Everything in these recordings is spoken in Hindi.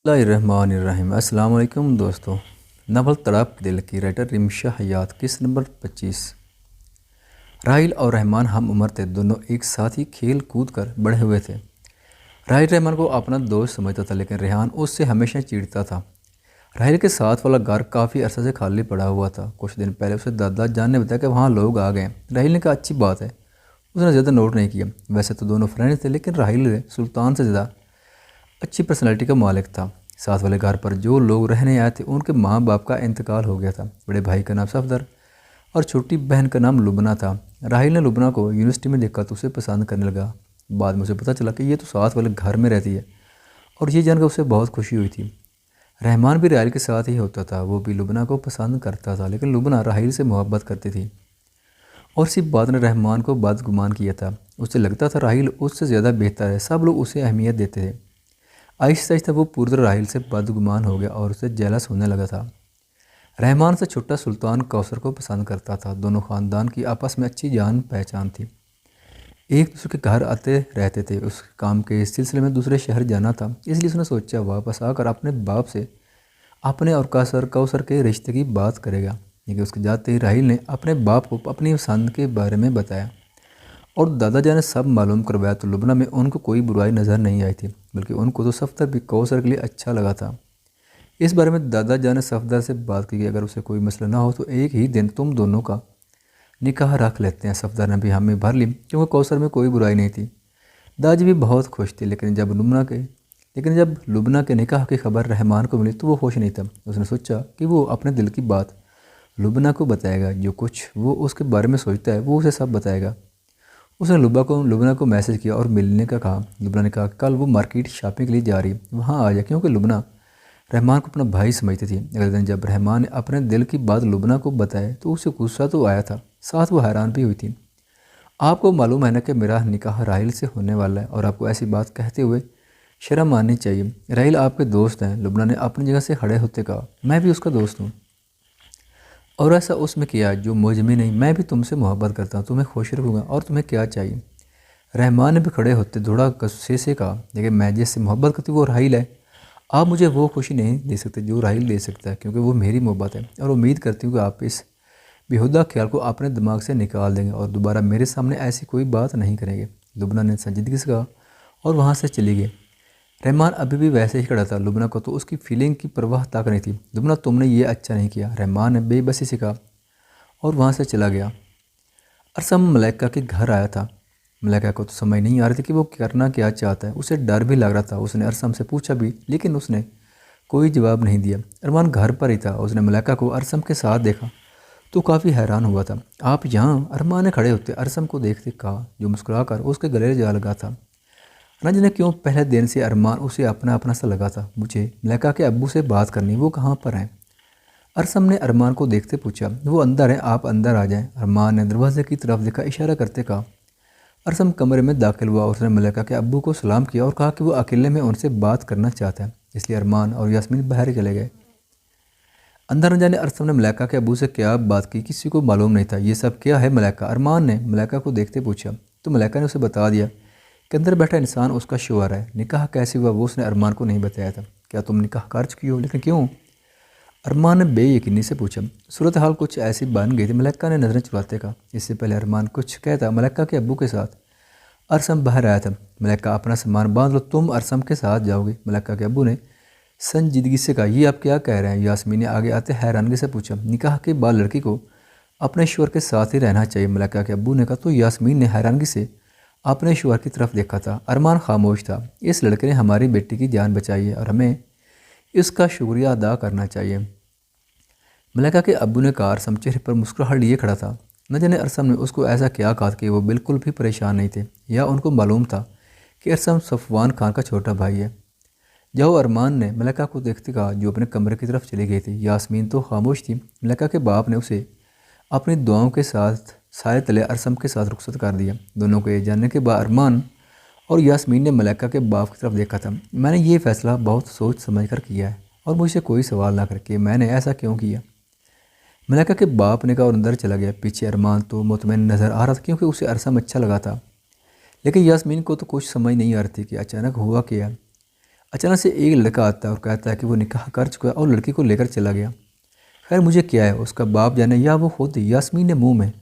बिस्मिल्लाहिर्रहमानिर्रहीम। अस्सलाम वालेकुम दोस्तों। नावल तड़प दिल की राइटर रिमशा हयात किस्त नंबर 25। राहिल और रहमान हम उम्र थे, दोनों एक साथ ही खेल कूद कर बड़े हुए थे। राहिल रहमान को अपना दोस्त समझता था, लेकिन रेहान उससे हमेशा चिढ़ता था। राहिल के साथ वाला घर काफ़ी अरसे से खाली पड़ा हुआ था। कुछ दिन पहले उसे दादा जान ने बताया कि वहाँ लोग आ गए। राहिल ने कहा अच्छी बात है। उसने ज़्यादा नोट नहीं किया। वैसे तो दोनों फ्रेंड्स थे, लेकिन राहिल सुल्तान से ज़्यादा अच्छी पर्सनैलिटी का मालिक था। साथ वाले घर पर जो लोग रहने आए थे उनके माँ बाप का इंतकाल हो गया था। बड़े भाई का नाम सफदर और छोटी बहन का नाम लुबना था। राहिल ने लुबना को यूनिवर्सिटी में देखा तो उसे पसंद करने लगा। बाद में उसे पता चला कि ये तो साथ वाले घर में रहती है, और ये जानकर उसे बहुत खुशी हुई थी। रहमान भी राहिल के साथ ही होता था। वो भी लुबना को पसंद करता था, लेकिन लुबना राहिल से मोहब्बत करती थी। और इसी बात ने रहमान को बदगुमान किया था। उसे लगता था राहिल उससे ज़्यादा बेहतर है। सब लोग उसे अहमियत देते थे। आहिस्ता आहिस्ता वो पूरी तरह राहिल से बदगुमान हो गया और उसे जेलस होने लगा था। रहमान से छोटा सुल्तान कौसर को पसंद करता था। दोनों ख़ानदान की आपस में अच्छी जान पहचान थी। एक दूसरे के घर आते रहते थे। उस काम के सिलसिले में दूसरे शहर जाना था, इसलिए उसने सोचा वापस आकर अपने बाप से अपने और कौसर कौसर के रिश्ते की बात करेगा। लेकिन उसके जाते ही राहिल ने अपने बाप को अपनी पसंद के बारे में बताया, और दादाजान ने सब मालूम करवाया तो लुबना में उनको कोई बुराई नज़र नहीं आई थी, बल्कि उनको तो सफदर भी कौसर के लिए अच्छा लगा था। इस बारे में दादाजान ने सफदर से बात की कि अगर उसे कोई मसला ना हो तो एक ही दिन तुम दोनों का निकाह रख लेते हैं। सफदर ने भी हामी भर ली, क्योंकि कौसर में कोई बुराई नहीं थी। दादी भी बहुत खुश थी। लेकिन जब लुबना के निकाह की खबर रहमान को मिली तो वो खुश नहीं था। उसने सोचा कि वो अपने दिल की बात लुबना को बताएगा। जो कुछ वो उसके बारे में सोचता है वो उसे सब बताएगा। उसने लुबना को मैसेज किया और मिलने का कहा। लुबना ने कहा कल वो मार्केट शॉपिंग के लिए जा रही है, वहाँ आ जाए, क्योंकि लुबना रहमान को अपना भाई समझती थी। अगले दिन जब रहमान ने अपने दिल की बात लुबना को बताया तो उसे गुस्सा तो आया था, साथ वो हैरान भी हुई थी। आपको मालूम है ना कि मेरा निकाह राहिल से होने वाला है, और आपको ऐसी बात कहते हुए शर्म आनी चाहिए। राहिल आपके दोस्त हैं। लुबना ने अपनी जगह से खड़े होते कहा, मैं भी उसका दोस्त हूँ, और ऐसा उसमें किया जो मुझ में नहीं। मैं भी तुमसे मोहब्बत करता हूँ, तुम्हें खुश रखूँगा, और तुम्हें क्या चाहिए। रहमान ने भी खड़े होते थोड़ा गुस्से से कहा, लेकिन मैं जिससे मोहब्बत करती हूँ वो राहिल है। आप मुझे वो खुशी नहीं दे सकते जो राहिल दे सकता है, क्योंकि वो मेरी मोहब्बत है। और उम्मीद करती हूँ कि आप इस बेहुदा ख्याल को अपने दिमाग से निकाल देंगे और दोबारा मेरे सामने ऐसी कोई बात नहीं करेंगे। लुबना ने संजीदगी से कहा और वहाँ से चली गई। रहमान अभी भी वैसे ही खड़ा था। लुबना को तो उसकी फीलिंग की परवाह तक नहीं थी। लुबना, तुमने ये अच्छा नहीं किया, रहमान ने बेबसी से कहा, और वहाँ से चला गया। अरसम मलाइका के घर आया था। मलाइका को तो समझ नहीं आ रही थी कि वो करना क्या चाहता है। उसे डर भी लग रहा था। उसने अरसम से पूछा भी, लेकिन उसने कोई जवाब नहीं दिया। अरमान घर पर ही था। उसने मलाइका को अरसम के साथ देखा तो काफ़ी हैरान हुआ था। आप यहाँ? अरमान ने खड़े होते अरसम को देखते कहा, जो मुस्कुराकर उसके गले जा लगा था। न जाने क्यों पहले दिन से अरमान उसे अपना अपना सा लगा था। मुझे मलाइका के अब्बू से बात करनी, वो कहाँ पर हैं? अरसम ने अरमान को देखते पूछा। वो अंदर है, आप अंदर आ जाएं। अरमान ने दरवाजे की तरफ देखा, इशारा करते कहा। अरसम कमरे में दाखिल हुआ। उसने मलाइका के अब्बू को सलाम किया और कहा कि वो अकेले में उनसे बात करना चाहता है, इसलिए अरमान और यास्मीन बाहर चले गए। अंदर न जाने अरसम ने मलाइका के अब्बू से क्या बात की, किसी को मालूम नहीं था। ये सब क्या है मलाइका? अरमान ने मलाइका को देखते पूछा, तो मलाइका ने उसे बता दिया कि अंदर बैठा इंसान उसका शोहर है। निकाह कैसे हुआ वो उसने अरमान को नहीं बताया था। क्या तुम निकाह कर चुकी हो? लेकिन क्यों? अरमान ने बेयकीनी से पूछा। सूरत हाल कुछ ऐसी बन गई थी। मलाइका ने नज़रें चुराते कहा। इससे पहले अरमान कुछ कहता, मलाइका के अब्बू के साथ अरसम बाहर आया था। मलाइका, अपना सामान बांध लो, तुम अरसम के साथ जाओगे। मलाइका के अब्बू ने संजीदगी से कहा, ये आप क्या कह रहे हैं? यास्मीन ने आगे आते हैरानगी से पूछा। निकाह के बाद लड़की को अपने शोहर के साथ ही रहना चाहिए, मलाइका के अब्बू ने कहा। तो यास्मीन ने हैरानगी से अपने शोहर की तरफ देखा था। अरमान खामोश था। इस लड़के ने हमारी बेटी की जान बचाई है और हमें इसका शुक्रिया अदा करना चाहिए, मलाइका के अब्बू ने कहा। अरसम चेहरे पर मुस्कुराहट लिए खड़ा था। न जाने अरसम ने उसको ऐसा क्या कहा कि वो बिल्कुल भी परेशान नहीं थे, या उनको मालूम था कि अरसम सफवान खान का छोटा भाई है। जाओ, अरमान ने मलाइका को देखते कहा, जो अपने कमरे की तरफ चली गई थी। यास्मीन तो खामोश थी। मलाइका के बाप ने उसे अपनी दुआओं के साथ साय तले अरसम के साथ रुखसत कर दिया। दोनों को ये जानने के बाद अरमान और यास्मीन ने मलाइका के बाप की तरफ देखा था। मैंने ये फ़ैसला बहुत सोच समझ कर किया है, और मुझसे कोई सवाल ना करके मैंने ऐसा क्यों किया, मलाइका के बाप ने कहा, और अंदर चला गया। पीछे अरमान तो मुतमईन नज़र आ रहा था, क्योंकि उसे अरसम अच्छा लगा था। लेकिन यास्मीन को तो कुछ समझ नहीं आ रही थी कि अचानक हुआ क्या। अचानक से एक लड़का आता है और कहता है कि वो निकाह कर चुका है और लड़की को लेकर चला गया। खैर मुझे क्या है, उसका बाप जाने या वो खुद। यास्मीन ने मुंह में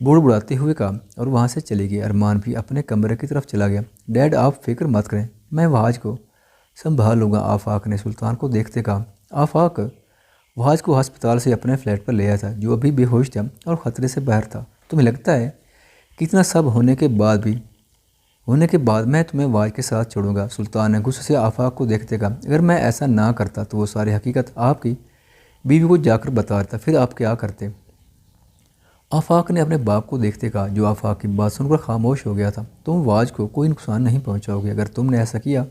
बुड़बुड़ाते हुए कहा और वहाँ से चली गई। अरमान भी अपने कमरे की तरफ चला गया। डैड आप फिक्र मत करें, मैं वहाज को संभाल लूँगा, आफाक ने सुल्तान को देखते कहा। आफाक वहाज को अस्पताल से अपने फ्लैट पर ले आया था, जो अभी बेहोश था और ख़तरे से बाहर था। तुम्हें लगता है कि इतना सब होने के बाद मैं तुम्हें वाज के साथ छोड़ूंगा? सुल्तान ने गुस्से से आफाक को देखते कहा। अगर मैं ऐसा ना करता तो वो सारी हकीकत आपकी बीवी को जाकर बता देता, फिर आप क्या करते? आफाक ने अपने बाप को देखते कहा, जो आफाक की बात सुनकर खामोश हो गया था। तुम वाज को कोई नुकसान नहीं पहुंचाओगे, अगर तुमने ऐसा किया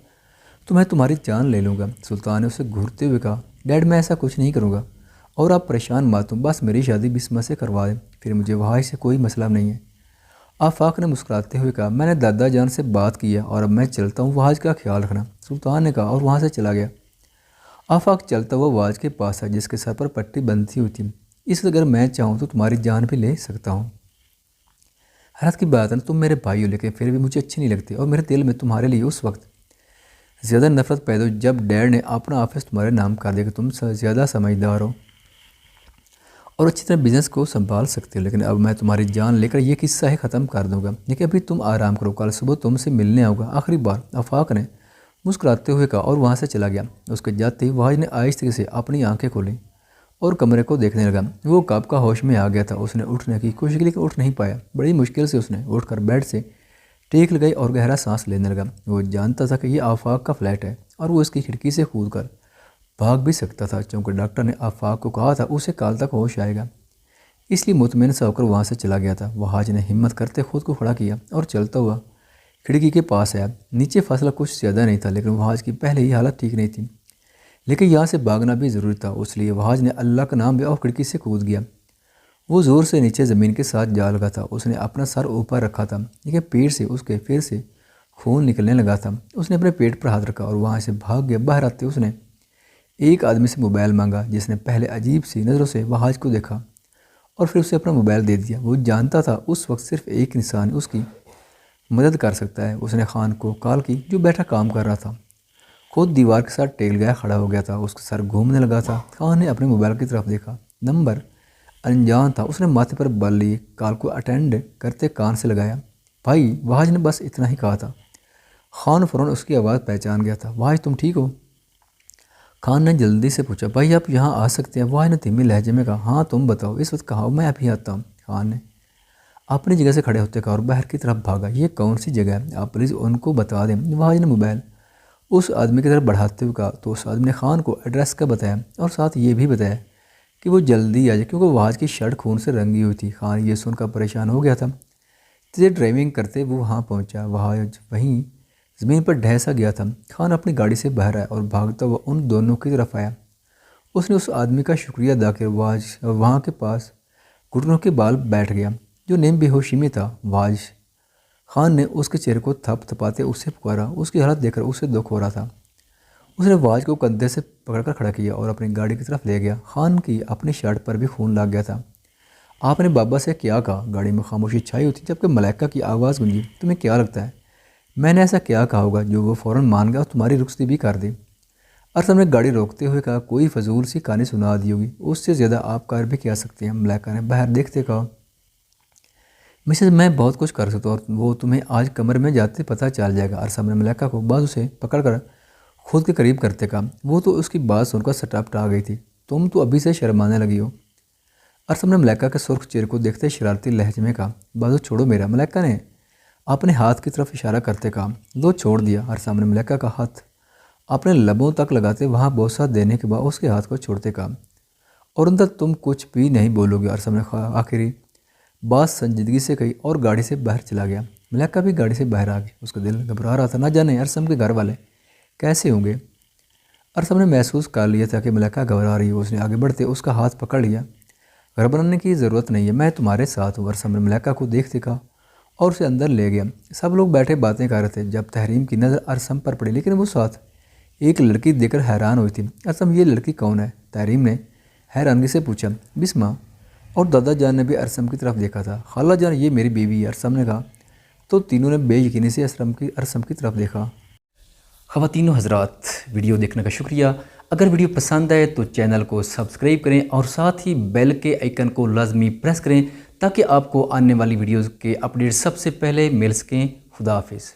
तो मैं तुम्हारी जान ले लूँगा। सुल्तान ने उसे घूरते हुए कहा, डैड मैं ऐसा कुछ नहीं करूँगा और आप परेशान मत हो, बस मेरी शादी बिस्मा से करवा दें, फिर मुझे वहाँ से कोई मसला नहीं है। आफाक ने मुस्कुराते हुए कहा, मैंने दादा जान से बात की है और अब मैं चलता हूँ, वहाज का ख्याल रखना। सुल्तान ने कहा और वहाँ से चला गया। आफाक चलता हुआ वाज के पास है, जिसके सर पर पट्टी बंधी हुई थी। इसलिए अगर मैं चाहूँ तो तुम्हारी जान भी ले सकता हूँ। हैरत की बात है ना, तुम मेरे भाई हो लेकिन फिर भी मुझे अच्छे नहीं लगते और मेरे दिल में तुम्हारे लिए उस वक्त ज़्यादा नफरत पैदा हुई जब डैड ने अपना ऑफिस तुम्हारे नाम कर दिया कि तुम ज़्यादा समझदार हो और अच्छी तरह बिजनेस को संभाल सकते हो। लेकिन अब मैं तुम्हारी जान लेकर ये किस्सा ही ख़त्म कर दूंगा। लेकिन अभी तुम आराम करो, कल सुबह तुमसे मिलने आऊँगा आखिरी बार, आफाक ने मुस्कुराते हुए कहा और वहाँ से चला गया। उसके जाते ही वाहिद ने आहिस्ते से अपनी आंखें खोली और कमरे को देखने लगा। वो कब का होश में आ गया था। उसने उठने की कोशिश की लेकिन उठ नहीं पाया। बड़ी मुश्किल से उसने उठकर बेड से टेक लगाई और गहरा सांस लेने लगा। वो जानता था कि ये आफाक का फ्लैट है और वो इसकी खिड़की से कूदकर भाग भी सकता था, क्योंकि डॉक्टर ने आफाक को कहा था उसे कल तक होश आएगा। इसलिए मुतमईन सा होकर वहाँ से चला गया था। वहाज ने हिम्मत करते खुद को खड़ा किया और चलता हुआ खिड़की के पास आया। नीचे फासला कुछ ज़्यादा नहीं था, लेकिन वहाज की पहले ही हालत ठीक नहीं थी। लेकिन यहाँ से भागना भी ज़रूरी था, इसलिए वहाज ने अल्लाह का नाम लिया और खिड़की से कूद गया। वो ज़ोर से नीचे ज़मीन के साथ जा लगा था। उसने अपना सर ऊपर रखा था, लेकिन पेट से उसके फिर से खून निकलने लगा था। उसने अपने पेट पर हाथ रखा और वहाँ से भाग गया। बाहर आते उसने एक आदमी से मोबाइल मांगा, जिसने पहले अजीब सी नज़रों से वहाज को देखा और फिर उसे अपना मोबाइल दे दिया। वो जानता था उस वक्त सिर्फ एक इंसान उसकी मदद कर सकता है। उसने खान को कॉल की, जो बैठा काम कर रहा था। खुद दीवार के साथ टेल गया खड़ा हो गया था। उसका सर घूमने लगा था। खान ने अपने मोबाइल की तरफ देखा, नंबर अनजान था। उसने माथे पर बल लिए, कॉल को अटेंड करते कान से लगाया। भाई, वहाज ने बस इतना ही कहा था। खान फ़ौरन उसकी आवाज़ पहचान गया था। वहाज तुम ठीक हो? खान ने जल्दी से पूछा। भाई आप यहाँ आ सकते हैं? वहाज ने धीमे लहजे में कहा। हाँ तुम बताओ। इस वक्त कहा, मैं अभी आता हूँ। खान ने अपनी जगह से खड़े होते कहा और बाहर की तरफ भागा। ये कौन सी जगह है, आप प्लीज़ उनको बता दें। वहाज ने मोबाइल उस आदमी की तरफ बढ़ाते हुए कहा। तो उस आदमी ने खान को एड्रेस का बताया और साथ ये भी बताया कि वो जल्दी आ जाए, क्योंकि वहाज की शर्ट खून से रंगी हुई थी। खान ये सुनकर परेशान हो गया था। तेज ड्राइविंग करते वो वहाँ पहुँचा। वहाज वहीं ज़मीन पर ढहसा गया था। खान अपनी गाड़ी से बाहर आया और भागता हुआ उन दोनों की तरफ आया। उसने उस आदमी का शुक्रिया अदा कर वहाज वहाँ के पास घुटनों के बाल बैठ गया, जो नीम बेहोशी में था। वहाज खान ने उसके चेहरे को थपथपाते उसे पुकारा। उसकी हालत देखकर उसे दुख हो रहा था। उसने वाज को कंधे से पकड़कर खड़ा किया और अपनी गाड़ी की तरफ ले गया। खान की अपनी शर्ट पर भी खून लग गया था। आपने बाबा से क्या कहा? गाड़ी में खामोशी छाई हुई थी, जबकि मलाइका की आवाज़ गूंजी। तुम्हें क्या लगता है मैंने ऐसा क्या कहा होगा जो वो फ़ौरन मान गया और तुम्हारी रुखसती भी कर दी? अरसम ने गाड़ी रोकते हुए कहा, कोई फजूल सी कहानी सुना दी होगी, उससे ज़्यादा आप कर भी क्या सकते हैं? मलाइका ने बाहर देखते कहा, मिसेज मैं बहुत कुछ कर सकता हूँ और वो तुम्हें आज कमरे में जाते पता चल जाएगा। अरसम ने मलाइका को बाजू से पकड़कर खुद के करीब करते कहा। वो तो उसकी बात सुनकर सटापटा गई थी। तुम तो अभी से शर्माने लगी हो। अरसम ने मलाइका के सुर्ख चेहरे को देखते शरारती लहजे में कहा, बाजू छोड़ो मेरा। मलाइका ने अपने हाथ की तरफ इशारा करते कहा। दो छोड़ दिया। अरसम ने मलाइका का हाथ अपने लबों तक लगाते वहाँ बोसा देने के बाद उसके हाथ को छोड़ते कहा, और अंदर तुम कुछ भी नहीं बोलोगे। अरसम ने आखिरी बात संजीदगी से कही और गाड़ी से बाहर चला गया। मलाइका भी गाड़ी से बाहर आ गई। उसका दिल घबरा रहा था, ना जाने अरसम के घर वाले कैसे होंगे। अरसम ने महसूस कर लिया था कि मलाइका घबरा रही है। उसने आगे बढ़ते उसका हाथ पकड़ लिया। घबराने की ज़रूरत नहीं है, मैं तुम्हारे साथ हूँ। अरसम ने मलाइका को देखते कहा और उसे अंदर ले गया। सब लोग बैठे बातें कर रहे थे जब तहरीम की नज़र अरसम पर पड़ी, लेकिन वो साथ एक लड़की देखकर हैरान हुई थी। अरसम, ये लड़की कौन है? तहरीम ने हैरानगी से पूछा। बिस्मा। और दादा जान ने भी अरसम की तरफ देखा था। खाला जान, ये मेरी बीवी है, अरसम ने कहा। तो तीनों ने बेयकीनी से अरसम की तरफ देखा। ख़वातीनो हज़रात, वीडियो देखने का शुक्रिया। अगर वीडियो पसंद आए तो चैनल को सब्सक्राइब करें और साथ ही बेल के आइकन को लाजमी प्रेस करें ताकि आपको आने वाली वीडियोज़ के अपडेट सबसे पहले मिल सकें। खुदा हाफिज़।